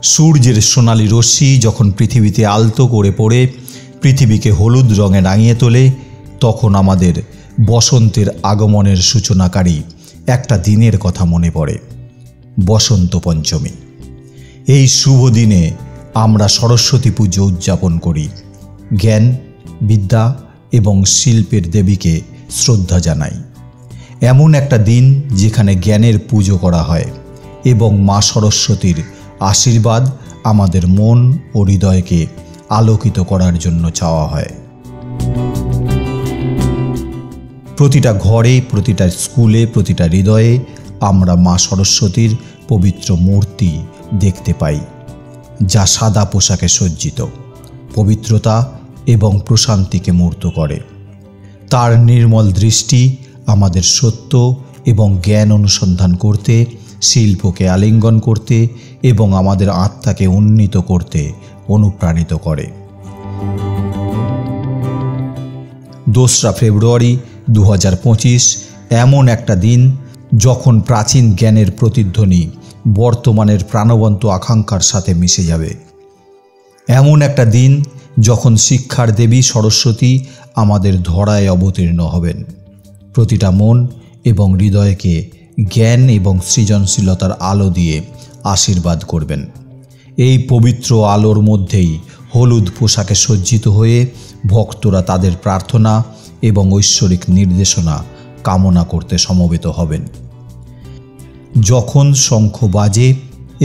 সূর্যের সোনালি রশ্মি যখন পৃথিবীতে আলতো করে পড়ে পৃথিবীকে হলুদ রঙে রাঙিয়ে তোলে, তখন আমাদের বসন্তের আগমনের সূচনাকারী একটা দিনের কথা মনে পড়ে, বসন্ত পঞ্চমী। এই শুভ দিনে আমরা সরস্বতী পুজো উদযাপন করি, জ্ঞান, বিদ্যা এবং শিল্পের দেবীকে শ্রদ্ধা জানাই। এমন একটা দিন যেখানে জ্ঞানের পুজো করা হয় এবং মা সরস্বতীর আশীর্বাদ আমাদের মন ও হৃদয়কে আলোকিত করার জন্য চাওয়া হয়। প্রতিটা ঘরে, প্রতিটা স্কুলে, প্রতিটা হৃদয়ে আমরা মা সরস্বতীর পবিত্র মূর্তি দেখতে পাই, যা সাদা পোশাকে সজ্জিত, পবিত্রতা এবং প্রশান্তিকে মূর্ত করে। তার নির্মল দৃষ্টি আমাদের সত্য এবং জ্ঞান অনুসন্ধান করতে, শিল্পকে আলিঙ্গন করতে এবং আমাদের আত্মাকে উন্নীত করতে অনুপ্রাণিত করে। 2রা ফেব্রুয়ারি 2025 এমন একটা দিন যখন প্রাচীন জ্ঞানের প্রতিধ্বনি বর্তমানের প্রাণবন্ত আকাঙ্ক্ষার সাথে মিশে যাবে। এমন একটা দিন যখন শিক্ষার দেবী সরস্বতী আমাদের ধরায় অবতীর্ণ হবেন। প্রতিটা মন এবং হৃদয়কে জ্ঞান এবং সৃজনশীলতার আলো দিয়ে আশীর্বাদ করবেন। এই পবিত্র আলোর মধ্যেই হলুদ পোশাকে সজ্জিত হয়ে ভক্তরা তাদের প্রার্থনা এবং ঐশ্বরিক নির্দেশনা কামনা করতে সমবেত হবেন। যখন শঙ্খ বাজে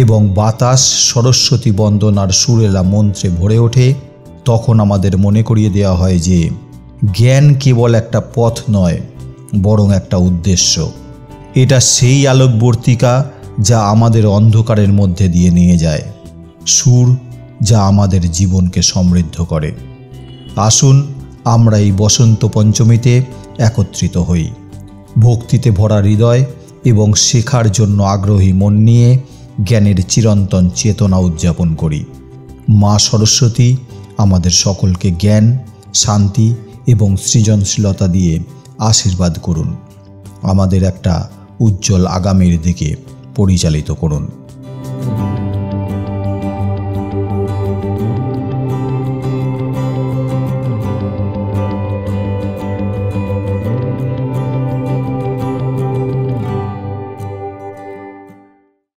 এবং বাতাস সরস্বতী বন্দনার সুরেলা মন্ত্রে ভরে ওঠে, তখন আমাদের মনে করিয়ে দেওয়া হয় যে জ্ঞান কেবল একটা পথ নয়, বরং একটা উদ্দেশ্য। এটা সেই আলোকবর্তিকা যা আমাদের অন্ধকারের মধ্যে দিয়ে নিয়ে যায়, সুর যা আমাদের জীবনকে সমৃদ্ধ করে। আসুন আমরা এই বসন্ত পঞ্চমীতে একত্রিত হই, ভক্তিতে ভরা হৃদয় এবং শেখার জন্য আগ্রহী মন নিয়ে জ্ঞানের চিরন্তন চেতনা উদযাপন করি। মা সরস্বতী আমাদের সকলকে জ্ঞান, শান্তি এবং সৃজনশীলতা দিয়ে আশীর্বাদ করুন, আমাদের একটা উজ্জ্বল আগামীর দিকে পরিচালিত করুন।